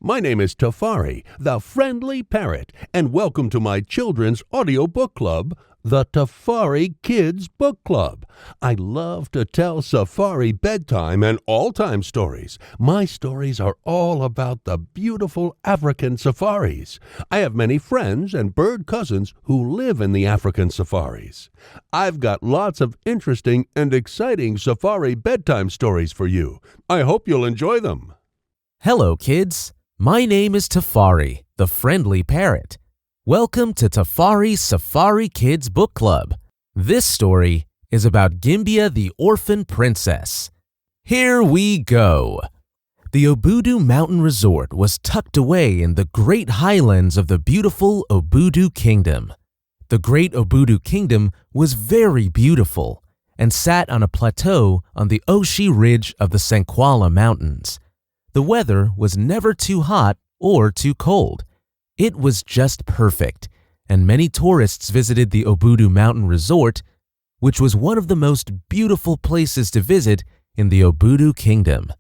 My name is Tafari, the friendly parrot, and welcome to my children's audio book club, the Tafari Kids Book Club. I love to tell safari bedtime and all-time stories. My stories are all about the beautiful African safaris. I have many friends and bird cousins who live in the African safaris. I've got lots of interesting and exciting safari bedtime stories for you. I hope you'll enjoy them. Hello, kids. My name is Tafari, the friendly parrot. Welcome to Tafari's Safari Kids Book Club. This story is about Gimbiya the Orphan Princess. Here we go. The Obudu Mountain Resort was tucked away in the great highlands of the beautiful Obudu Kingdom. The great Obudu Kingdom was very beautiful and sat on a plateau on the Oshi Ridge of the Sankwala Mountains. The weather was never too hot or too cold. It was just perfect, and many tourists visited the Obudu Mountain Resort, which was one of the most beautiful places to visit in the Obudu Kingdom.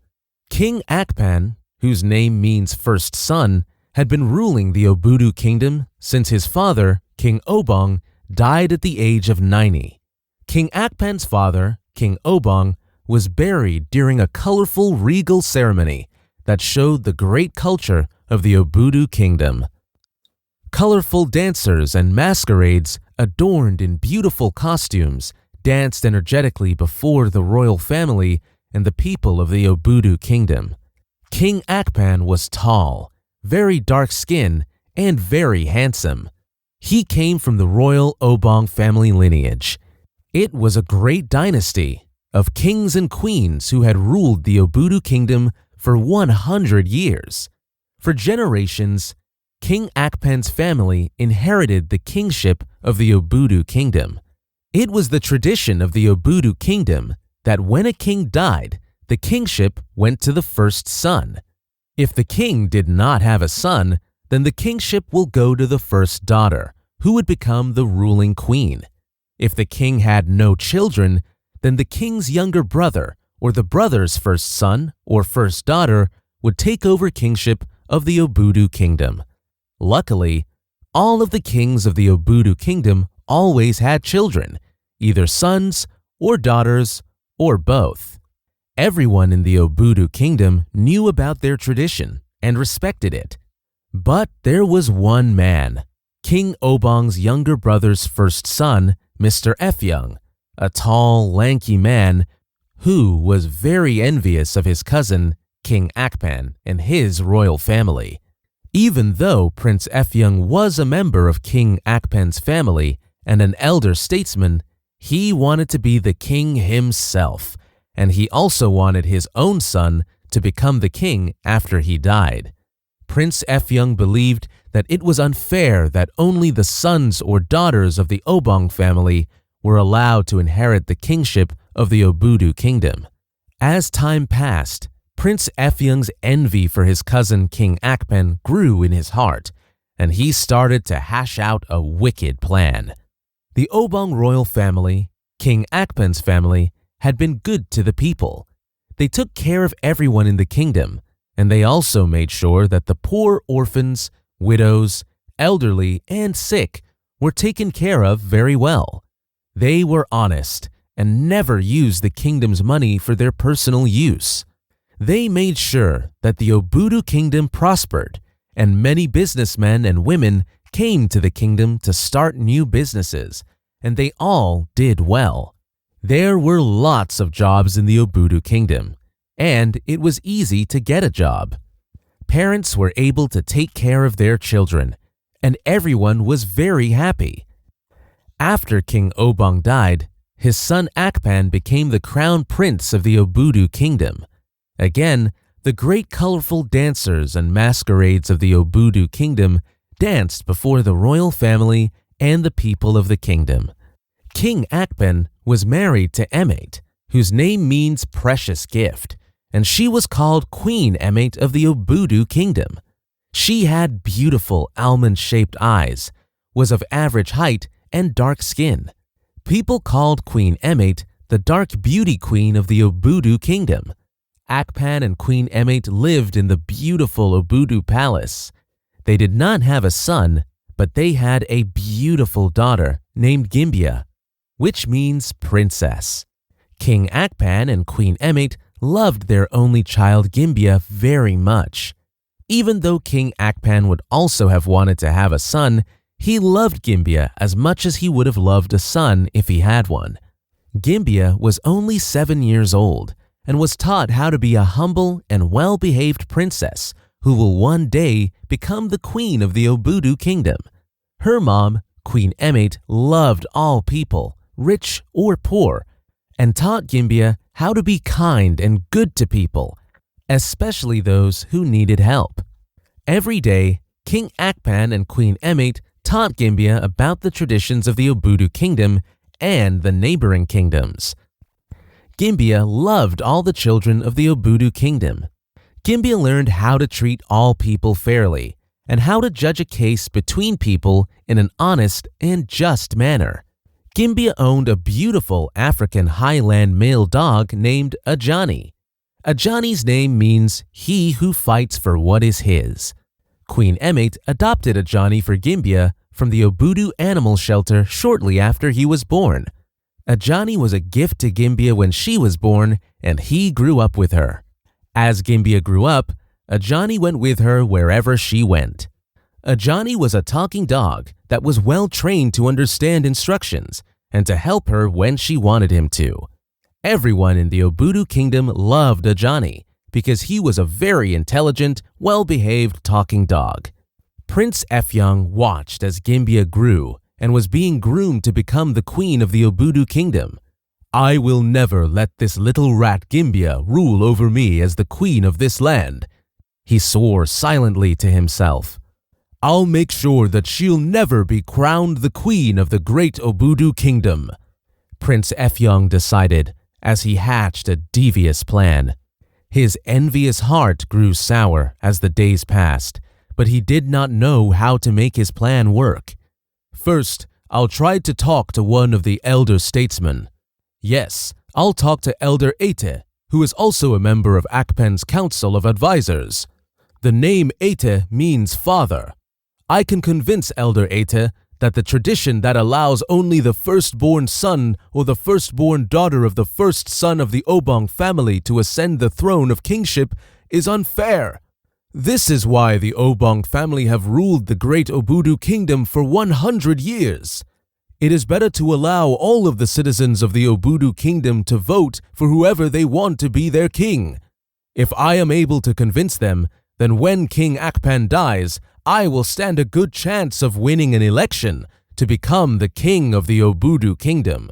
King Akpan, whose name means first son, had been ruling the Obudu Kingdom since his father, King Obong, died at the age of 90. King Akpan's father, King Obong, was buried during a colorful regal ceremony that showed the great culture of the Obudu Kingdom. Colorful dancers and masquerades, adorned in beautiful costumes, danced energetically before the royal family and the people of the Obudu Kingdom. King Akpan was tall, very dark-skinned, and very handsome. He came from the royal Obong family lineage. It was a great dynasty of kings and queens who had ruled the Obudu Kingdom for 100 years. For generations, King Akpan's family inherited the kingship of the Obudu Kingdom. It was the tradition of the Obudu Kingdom that when a king died, the kingship went to the first son. If the king did not have a son, then the kingship will go to the first daughter, who would become the ruling queen. If the king had no children, then the king's younger brother or the brother's first son or first daughter would take over kingship of the Obudu Kingdom. Luckily, all of the kings of the Obudu Kingdom always had children, either sons or daughters or both. Everyone in the Obudu Kingdom knew about their tradition and respected it. But there was one man, King Obong's younger brother's first son, Mr. Efyong, a tall, lanky man who was very envious of his cousin, King Akpan, and his royal family. Even though Prince Efyong was a member of King Akpan's family and an elder statesman, he wanted to be the king himself, and he also wanted his own son to become the king after he died. Prince Efyong believed that it was unfair that only the sons or daughters of the Obong family were allowed to inherit the kingship of the Obudu Kingdom. As time passed, Prince Efyong's envy for his cousin King Akpan grew in his heart, and he started to hash out a wicked plan. The Obong royal family, King Akpan's family, had been good to the people. They took care of everyone in the kingdom, and they also made sure that the poor orphans, widows, elderly, and sick were taken care of very well. They were honest and never used the kingdom's money for their personal use. They made sure that the Obudu Kingdom prospered, and many businessmen and women came to the kingdom to start new businesses, and they all did well. There were lots of jobs in the Obudu Kingdom, and it was easy to get a job. Parents were able to take care of their children, and everyone was very happy. After King Obong died, his son Akpan became the crown prince of the Obudu Kingdom. Again, the great colorful dancers and masquerades of the Obudu Kingdom danced before the royal family and the people of the kingdom. King Akpan was married to Emate, whose name means precious gift, and she was called Queen Emate of the Obudu Kingdom. She had beautiful almond-shaped eyes, was of average height, and dark skin. People called Queen Emate the Dark Beauty Queen of the Obudu Kingdom. Akpan and Queen Emate lived in the beautiful Obudu Palace. They did not have a son, but they had a beautiful daughter named Gimbiya, which means princess. King Akpan and Queen Emate loved their only child Gimbiya very much. Even though King Akpan would also have wanted to have a son, he loved Gimbiya as much as he would have loved a son if he had one. Gimbiya was only 7 years old and was taught how to be a humble and well-behaved princess who will one day become the queen of the Obudu kingdom. Her mom, Queen Emate, loved all people, rich or poor, and taught Gimbiya how to be kind and good to people, especially those who needed help. Every day, King Akpan and Queen Emate taught Gimbiya about the traditions of the Obudu kingdom and the neighboring kingdoms. Gimbiya loved all the children of the Obudu kingdom. Gimbiya learned how to treat all people fairly and how to judge a case between people in an honest and just manner. Gimbiya owned a beautiful African Highland male dog named Ajani. Ajani's name means he who fights for what is his. Queen Emate adopted Ajani for Gimbiya from the Obudu animal shelter shortly after he was born. Ajani was a gift to Gimbiya when she was born, and he grew up with her. As Gimbiya grew up, Ajani went with her wherever she went. Ajani was a talking dog that was well trained to understand instructions and to help her when she wanted him to. Everyone in the Obudu kingdom loved Ajani because he was a very intelligent, well-behaved talking dog. Prince Efyong watched as Gimbiya grew and was being groomed to become the queen of the Obudu kingdom. "I will never let this little rat Gimbiya rule over me as the queen of this land," he swore silently to himself. "I'll make sure that she'll never be crowned the queen of the great Obudu kingdom," Prince Efyong decided as he hatched a devious plan. His envious heart grew sour as the days passed, but he did not know how to make his plan work. "First, I'll try to talk to one of the elder statesmen. Yes, I'll talk to Elder Ete, who is also a member of Akpan's Council of Advisors. The name Ete means father. I can convince Elder Ete that the tradition that allows only the firstborn son or the firstborn daughter of the first son of the Obong family to ascend the throne of kingship is unfair. This is why the Obong family have ruled the great Obudu kingdom for 100 years. It is better to allow all of the citizens of the Obudu kingdom to vote for whoever they want to be their king. If I am able to convince them, then when King Akpan dies, I will stand a good chance of winning an election to become the king of the Obudu kingdom.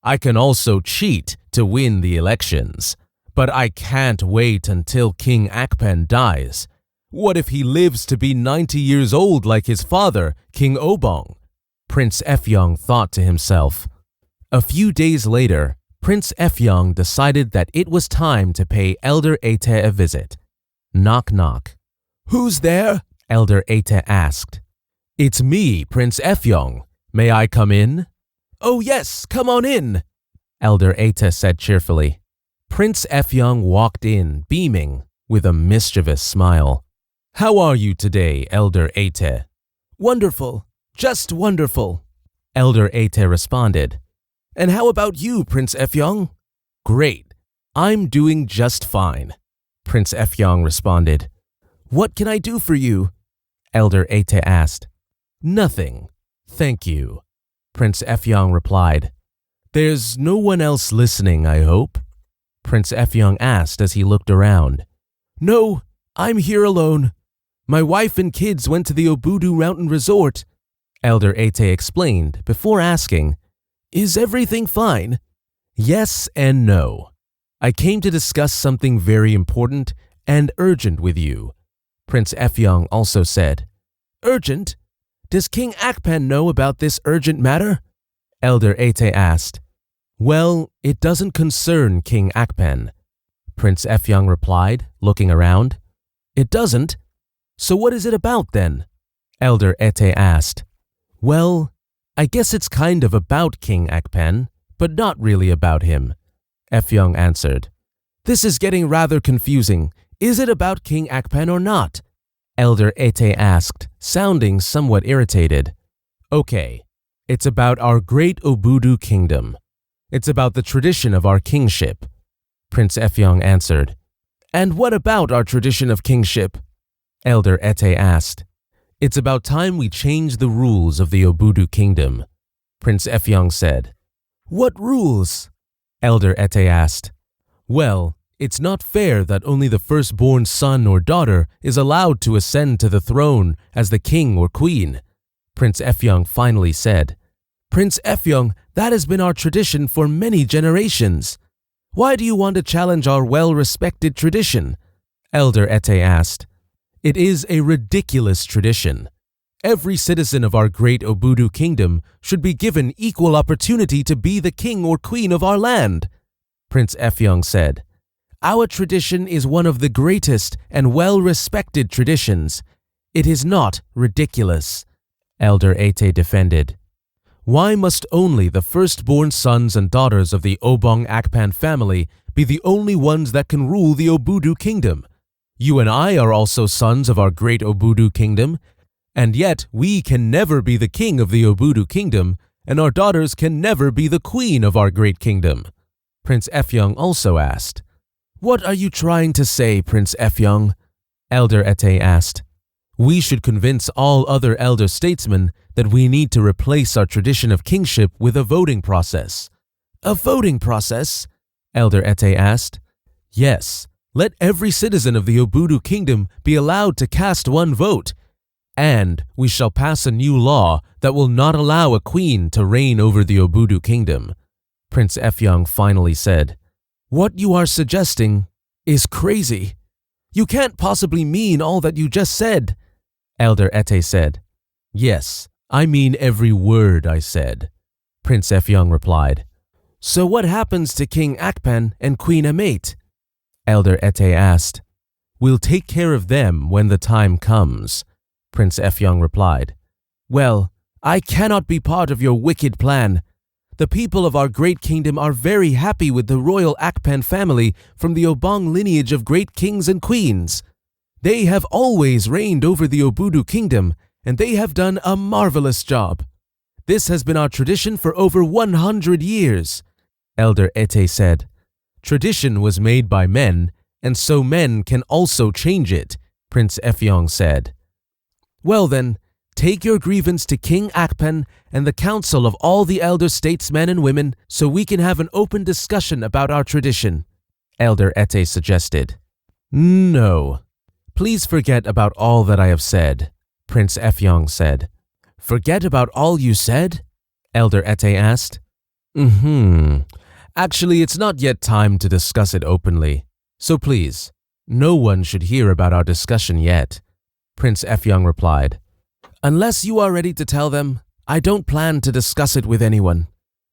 I can also cheat to win the elections. But I can't wait until King Akpan dies. What if he lives to be 90 years old like his father, King Obong?" Prince Efyong thought to himself. A few days later, Prince Efyong decided that it was time to pay Elder Ete a visit. Knock knock. "Who's there?" Elder Ete asked. "It's me, Prince Efyong. May I come in?" "Oh yes, come on in," Elder Ete said cheerfully. Prince Efyong walked in, beaming, with a mischievous smile. "How are you today, Elder Ete?" "Wonderful, just wonderful," Elder Ete responded. "And how about you, Prince Efyong?" "Great, I'm doing just fine," Prince Efyong responded. "What can I do for you?" Elder Ete asked. "Nothing, thank you," Prince Efyong replied. "There's no one else listening, I hope?" Prince Efyong asked as he looked around. "No, I'm here alone. My wife and kids went to the Obudu Mountain Resort," Elder Ete explained before asking, "Is everything fine?" "Yes and no. I came to discuss something very important and urgent with you," Prince Efyong also said. "Urgent? Does King Akpan know about this urgent matter?" Elder Ete asked. "Well, it doesn't concern King Akpan," Prince Efyong replied, looking around. "It doesn't? So what is it about then?" Elder Ete asked. "Well, I guess it's kind of about King Akpan, but not really about him," Efyong answered. This is getting rather confusing. Is it about King Akpan or not? Elder Ete asked, sounding somewhat irritated. Okay, it's about our great Obudu kingdom. It's about the tradition of our kingship, Prince Efyong answered. And what about our tradition of kingship? Elder Ete asked. It's about time we change the rules of the Obudu kingdom, Prince Efyong said. What rules? Elder Ete asked. Well, it's not fair that only the firstborn son or daughter is allowed to ascend to the throne as the king or queen, Prince Efyong finally said. Prince Efyong, that has been our tradition for many generations. Why do you want to challenge our well-respected tradition? Elder Ete asked. It is a ridiculous tradition. Every citizen of our great Obudu kingdom should be given equal opportunity to be the king or queen of our land, Prince Efyong said. Our tradition is one of the greatest and well-respected traditions. It is not ridiculous, Elder Ete defended. Why must only the firstborn sons and daughters of the Obong Akpan family be the only ones that can rule the Obudu kingdom? You and I are also sons of our great Obudu kingdom, and yet we can never be the king of the Obudu kingdom, and our daughters can never be the queen of our great kingdom, Prince Efyong also asked. What are you trying to say, Prince Efyong? Elder Ete asked. We should convince all other elder statesmen that we need to replace our tradition of kingship with a voting process. A voting process? Elder Ete asked. Yes, let every citizen of the Obudu kingdom be allowed to cast one vote, and we shall pass a new law that will not allow a queen to reign over the Obudu kingdom, Prince Efyong finally said. What you are suggesting is crazy. You can't possibly mean all that you just said, Elder Ete said. Yes, I mean every word I said, Prince Efyong replied. So what happens to King Akpan and Queen Amate? Elder Ete asked. We'll take care of them when the time comes, Prince Efyong replied. Well, I cannot be part of your wicked plan. The people of our great kingdom are very happy with the royal Akpan family from the Obong lineage of great kings and queens. They have always reigned over the Obudu kingdom, and they have done a marvelous job. This has been our tradition for over 100 years, Elder Ete said. Tradition was made by men, and so men can also change it, Prince Efyong said. Well then, take your grievance to King Akpan and the council of all the elder statesmen and women so we can have an open discussion about our tradition, Elder Ete suggested. No. Please forget about all that I have said, Prince Efyong said. Forget about all you said? Elder Ete asked. Actually, it's not yet time to discuss it openly. So please, no one should hear about our discussion yet, Prince Efyong replied. Unless you are ready to tell them, I don't plan to discuss it with anyone.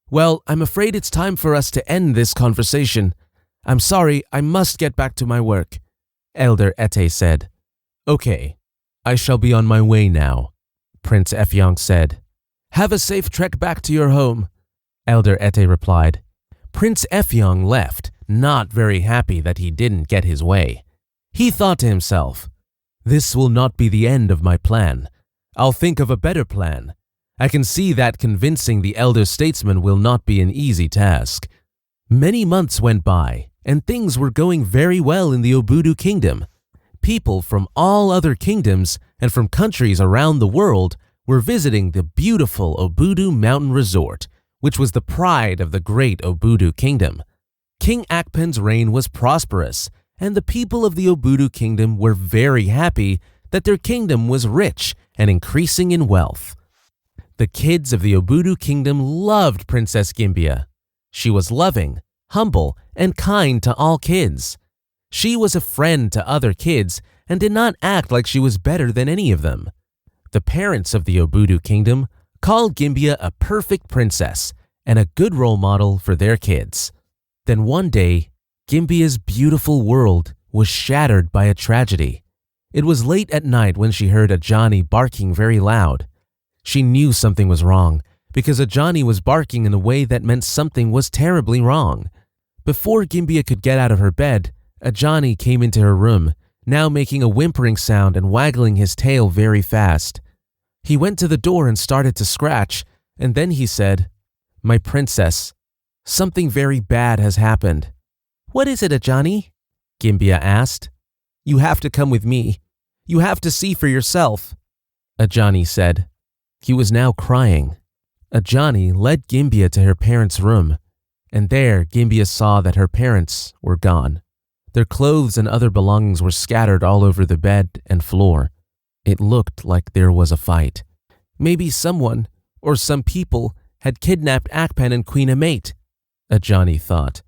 Well, I'm afraid it's time for us to end this conversation. I'm sorry, I must get back to my work, Elder Ete said. Okay, I shall be on my way now, Prince Efyong said. Have a safe trek back to your home, Elder Ete replied. Prince Efyong left, not very happy that he didn't get his way. He thought to himself, this will not be the end of my plan. I'll think of a better plan. I can see that convincing the elder statesman will not be an easy task. Many months went by, and things were going very well in the Obudu kingdom. People from all other kingdoms and from countries around the world were visiting the beautiful Obudu Mountain Resort, which was the pride of the great Obudu kingdom. King Akpan's reign was prosperous, and the people of the Obudu kingdom were very happy that their kingdom was rich and increasing in wealth. The kids of the Obudu kingdom loved Princess Gimbiya. She was loving, humble, and kind to all kids. She was a friend to other kids and did not act like she was better than any of them. The parents of the Obudu kingdom called Gimbiya a perfect princess and a good role model for their kids. Then one day, Gimbiya's beautiful world was shattered by a tragedy. It was late at night when she heard Ajani barking very loud. She knew something was wrong because Ajani was barking in a way that meant something was terribly wrong. Before Gimbia could get out of her bed, Ajani came into her room, now making a whimpering sound and waggling his tail very fast. He went to the door and started to scratch, and then he said, "My princess, something very bad has happened." "What is it, Ajani?" Gimbia asked. "You have to come with me. You have to see for yourself," Ajani said. He was now crying. Ajani led Gimbia to her parents' room, and there Gimbia saw that her parents were gone. Their clothes and other belongings were scattered all over the bed and floor. It looked like there was a fight. Maybe someone or some people had kidnapped Akpan and Queen Amate, Ajani thought.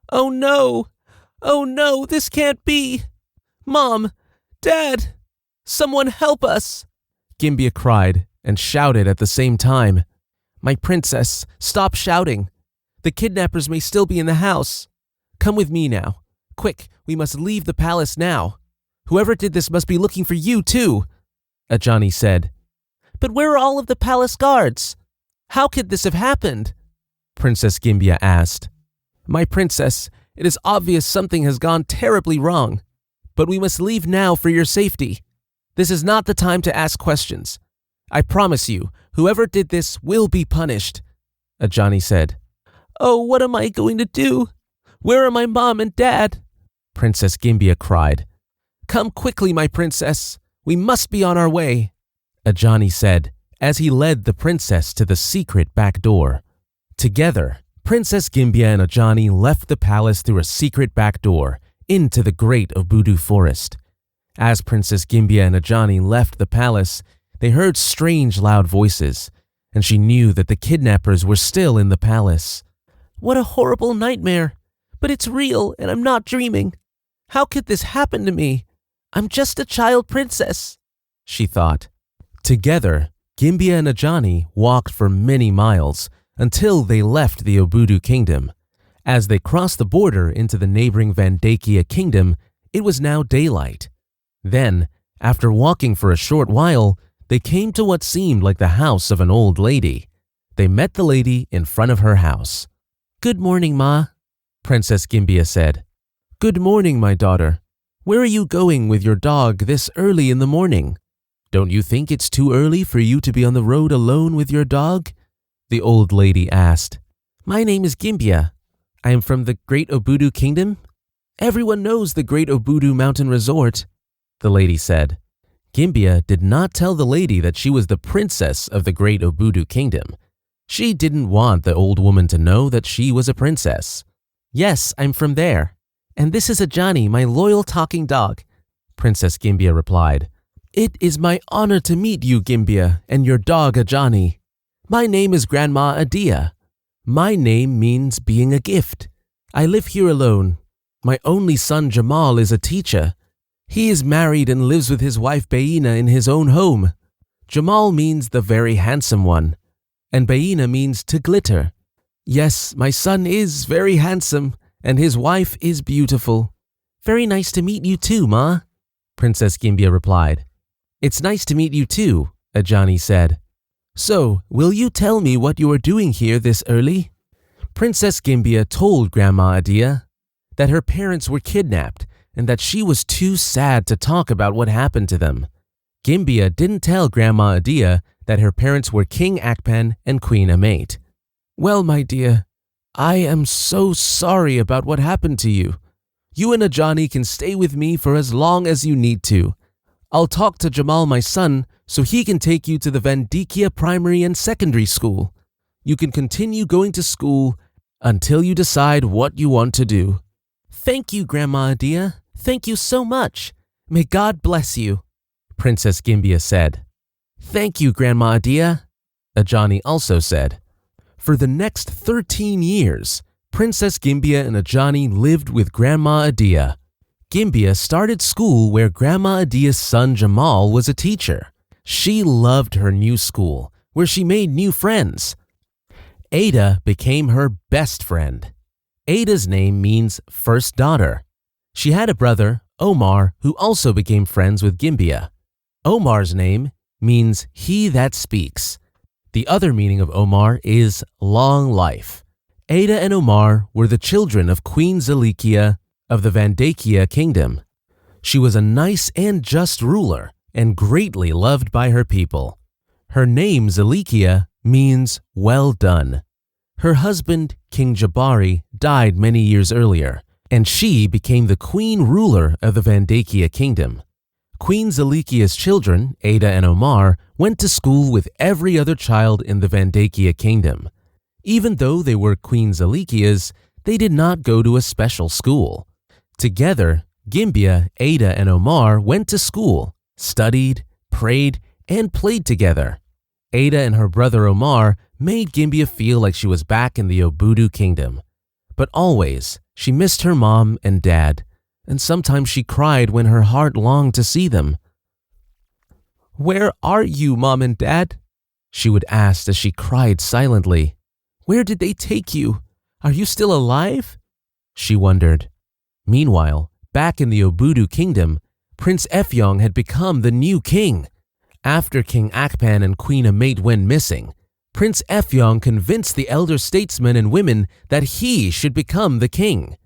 "Oh no! Oh no, this can't be! Mom! Dad! Someone help us!" Gimbia cried and shouted at the same time. "My princess, stop shouting. The kidnappers may still be in the house. Come with me now. Quick, we must leave the palace now. Whoever did this must be looking for you too," Ajani said. "But where are all of the palace guards? How could this have happened?" Princess Gimbia asked. "My princess, it is obvious something has gone terribly wrong. But we must leave now for your safety. This is not the time to ask questions. I promise you, whoever did this will be punished," Ajani said. "Oh, what am I going to do? Where are my mom and dad?" Princess Gimbia cried. "Come quickly, my princess. We must be on our way," Ajani said as he led the princess to the secret back door. Together, Princess Gimbia and Ajani left the palace through a secret back door into the great Obudu forest. As Princess Gimbia and Ajani left the palace, they heard strange loud voices, and she knew that the kidnappers were still in the palace. "What a horrible nightmare! But it's real and I'm not dreaming. How could this happen to me? I'm just a child princess," she thought. Together, Gimbia and Ajani walked for many miles until they left the Obudu kingdom. As they crossed the border into the neighboring Vandakia kingdom, it was now daylight. Then, after walking for a short while, they came to what seemed like the house of an old lady. They met the lady in front of her house. "Good morning, Ma," Princess Gimbia said. "Good morning, my daughter. Where are you going with your dog this early in the morning? Don't you think it's too early for you to be on the road alone with your dog?" the old lady asked. "My name is Gimbia. I am from the Great Obudu Kingdom. Everyone knows the Great Obudu Mountain Resort," the lady said. Gimbia did not tell the lady that she was the princess of the Great Obudu Kingdom. She didn't want the old woman to know that she was a princess. "Yes, I'm from there. And this is Ajani, my loyal talking dog," Princess Gimbia replied. "It is my honor to meet you, Gimbia, and your dog Ajani. My name is Grandma Adia. My name means being a gift. I live here alone. My only son Jamal is a teacher. He is married and lives with his wife Baina in his own home. Jamal means the very handsome one, and Baina means to glitter. Yes, my son is very handsome, and his wife is beautiful." "Very nice to meet you too, Ma," Princess Gimbia replied. "It's nice to meet you too," Ajani said. "So, will you tell me what you are doing here this early?" Princess Gimbia told Grandma Adia that her parents were kidnapped and that she was too sad to talk about what happened to them. Gimbia didn't tell Grandma Adia that her parents were King Akpan and Queen Amate. "Well, my dear, I am so sorry about what happened to you. You and Ajani can stay with me for as long as you need to. I'll talk to Jamal, my son, so he can take you to the Vandakia Primary and Secondary School. You can continue going to school until you decide what you want to do." "Thank you, Grandma Adia. Thank you so much. May God bless you," Princess Gimbia said. "Thank you, Grandma Adia," Ajani also said. For the next 13 years, Princess Gimbia and Ajani lived with Grandma Adia. Gimbia started school where Grandma Adia's son Jamal was a teacher. She loved her new school, where she made new friends. Ada became her best friend. Ada's name means first daughter. She had a brother, Omar, who also became friends with Gimbia. Omar's name means he that speaks. The other meaning of Omar is long life. Ada and Omar were the children of Queen Zalikia of the Vandakia kingdom. She was a nice and just ruler and greatly loved by her people. Her name, Zalikia, means well done. Her husband, King Jabari, died many years earlier, and she became the queen ruler of the Vandakia kingdom. Queen Zalikia's children, Ada and Omar, went to school with every other child in the Vandakia kingdom. Even though they were Queen Zalikias, they did not go to a special school. Together, Gimbia, Ada, and Omar went to school, studied, prayed, and played together. Ada and her brother Omar made Gimbia feel like she was back in the Obudu kingdom. But always, she missed her mom and dad, and sometimes she cried when her heart longed to see them. "Where are you, Mom and Dad?" she would ask as she cried silently. "Where did they take you? Are you still alive?" she wondered. Meanwhile, back in the Obudu kingdom, Prince Efyong had become the new king. After King Akpan and Queen Amate went missing, Prince Efyong convinced the elder statesmen and women that he should become the king.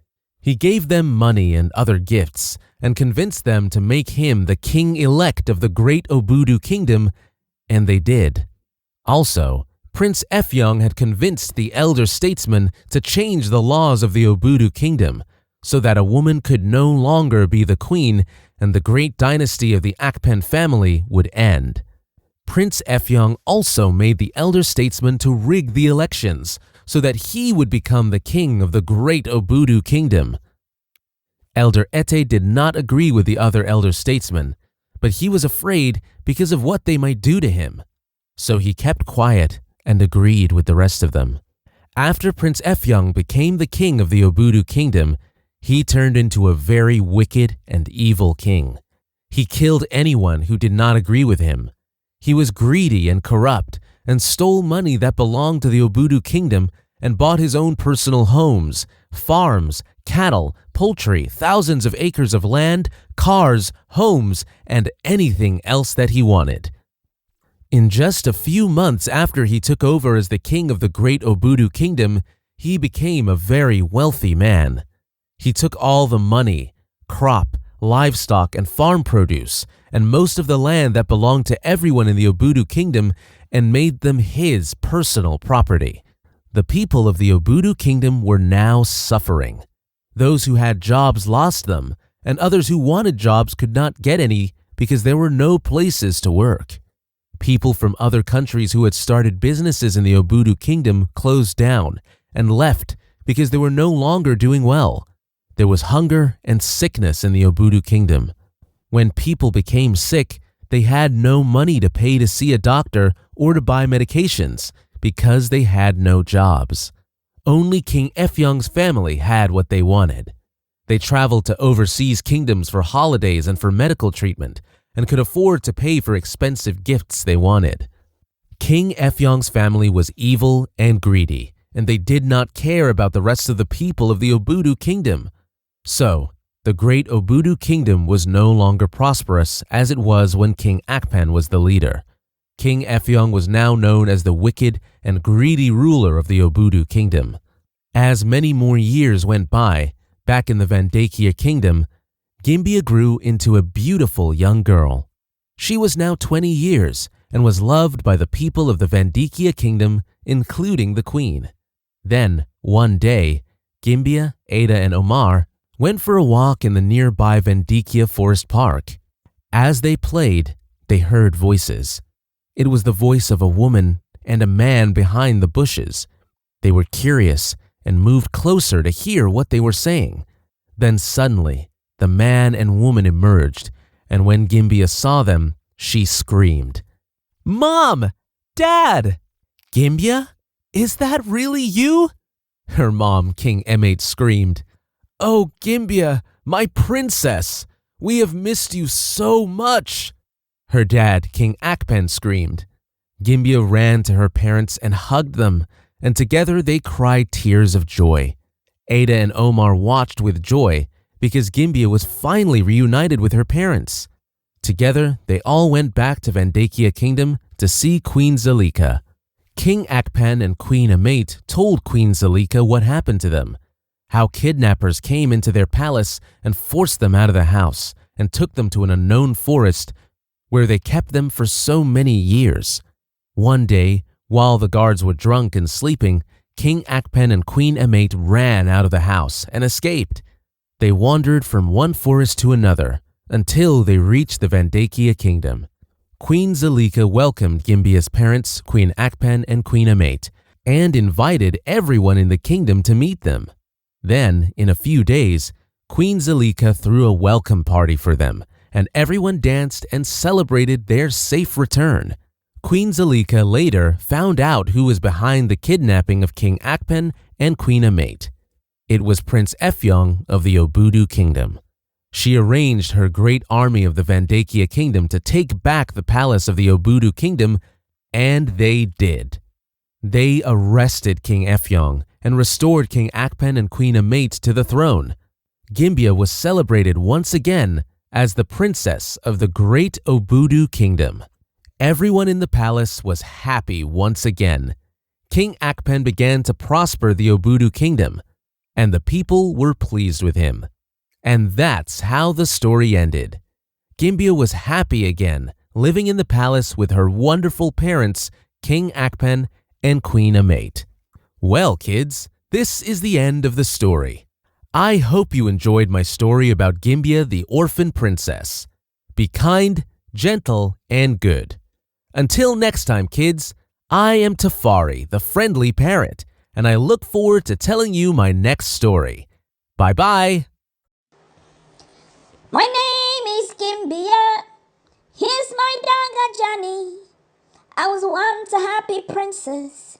He gave them money and other gifts and convinced them to make him the king-elect of the great Obudu kingdom, and they did. Also, Prince Efyong had convinced the elder statesmen to change the laws of the Obudu kingdom so that a woman could no longer be the queen and the great dynasty of the Akpan family would end. Prince Efyong also made the elder statesmen to rig the elections so that he would become the king of the great Obudu kingdom. Elder Ete did not agree with the other elder statesmen, but he was afraid because of what they might do to him. So he kept quiet and agreed with the rest of them. After Prince Efyong became the king of the Obudu kingdom, he turned into a very wicked and evil king. He killed anyone who did not agree with him. He was greedy and corrupt and stole money that belonged to the Obudu kingdom and bought his own personal homes, farms, cattle, poultry, thousands of acres of land, cars, homes, and anything else that he wanted. In just a few months after he took over as the king of the great Obudu kingdom, he became a very wealthy man. He took all the money, crop, livestock, and farm produce, and most of the land that belonged to everyone in the Obudu kingdom and made them his personal property. The people of the Obudu kingdom were now suffering. Those who had jobs lost them, and others who wanted jobs could not get any because there were no places to work. People from other countries who had started businesses in the Obudu kingdom closed down and left because they were no longer doing well. There was hunger and sickness in the Obudu kingdom. When people became sick, they had no money to pay to see a doctor or to buy medications because they had no jobs. Only King Efyong's family had what they wanted. They traveled to overseas kingdoms for holidays and for medical treatment and could afford to pay for expensive gifts they wanted. King Efyong's family was evil and greedy, and they did not care about the rest of the people of the Obudu kingdom. So, the great Obudu kingdom was no longer prosperous as it was when King Akpan was the leader. King Efyong was now known as the wicked and greedy ruler of the Obudu kingdom. As many more years went by, back in the Vandakia kingdom, Gimbia grew into a beautiful young girl. She was now 20 years and was loved by the people of the Vandakia kingdom, including the queen. Then, one day, Gimbia, Ada, and Omar went for a walk in the nearby Vandakia Forest Park. As they played, they heard voices. It was the voice of a woman and a man behind the bushes. They were curious and moved closer to hear what they were saying. Then suddenly, the man and woman emerged, and when Gimbia saw them, she screamed, "Mom! Dad! Gimbia? Is that really you?" Her mom, King Amate, screamed, "Oh, Gimbia, my princess! We have missed you so much!" Her dad, King Akpan, screamed. Gimbia ran to her parents and hugged them, and together they cried tears of joy. Ada and Omar watched with joy because Gimbia was finally reunited with her parents. Together, they all went back to Vandakia Kingdom to see Queen Zalika. King Akpan and Queen Amate told Queen Zalika what happened to them, how kidnappers came into their palace and forced them out of the house and took them to an unknown forest where they kept them for so many years. One day, while the guards were drunk and sleeping, King Akpan and Queen Amate ran out of the house and escaped. They wandered from one forest to another until they reached the Vandakia kingdom. Queen Zalika welcomed Gimbia's parents, Queen Akpan and Queen Amate, and invited everyone in the kingdom to meet them. Then, in a few days, Queen Zalika threw a welcome party for them, and everyone danced and celebrated their safe return. Queen Zalika later found out who was behind the kidnapping of King Akpan and Queen Amate. It was Prince Efyong of the Obudu kingdom. She arranged her great army of the Vandakia kingdom to take back the palace of the Obudu kingdom, and they did. They arrested King Efyong and restored King Akpan and Queen Amate to the throne. Gimbia was celebrated once again as the princess of the great Obudu kingdom. Everyone in the palace was happy once again. King Akpan began to prosper the Obudu kingdom, and the people were pleased with him. And that's how the story ended. Gimbia was happy again, living in the palace with her wonderful parents, King Akpan and Queen Amate. Well, kids, this is the end of the story. I hope you enjoyed my story about Gimbiya the Orphan Princess. Be kind, gentle, and good. Until next time, kids, I am Tafari, the friendly parrot, and I look forward to telling you my next story. Bye-bye. My name is Gimbiya. Here's my dog Ajani. I was once a happy princess,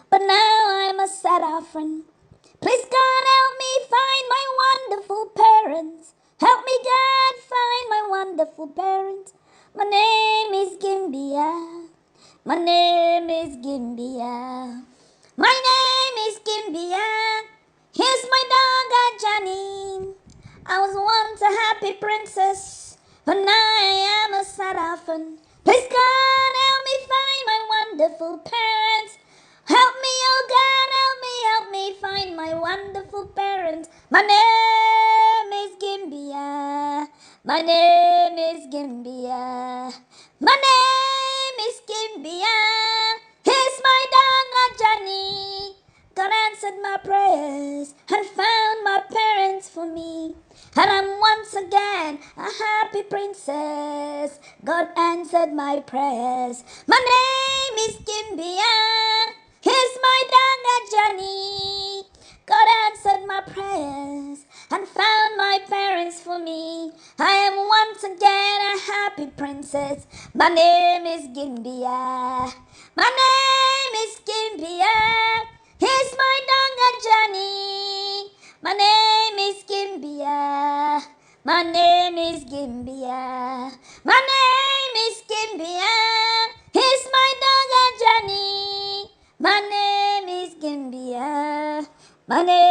but now I'm a sad orphan. Please God help me find my wonderful parents. Help me God find my wonderful parents. My name is Gimbiya. My name is Gimbiya. My name is Gimbia. Here's my dog Ajani. I was once a happy princess, but now I am a sad orphan. Please God help me find my wonderful parents. Help me, oh God, help me find my wonderful parents. My name is Gimbia. My name is Gimbia. My name is Gimbia. Here's my dog Ajani. God answered my prayers and found my parents for me. And I'm once again a happy princess. God answered my prayers. My name is Gimbia. Here's my dog Ajani. God answered my prayers and found my parents for me. I am once again a happy princess. My name is Gimbia. My name is Gimbia. Here's my dog Ajani. My name is Gimbia. My name is Gimbia. My name is Gimbia. Here's my dog Ajani. My name is Gimbia. My name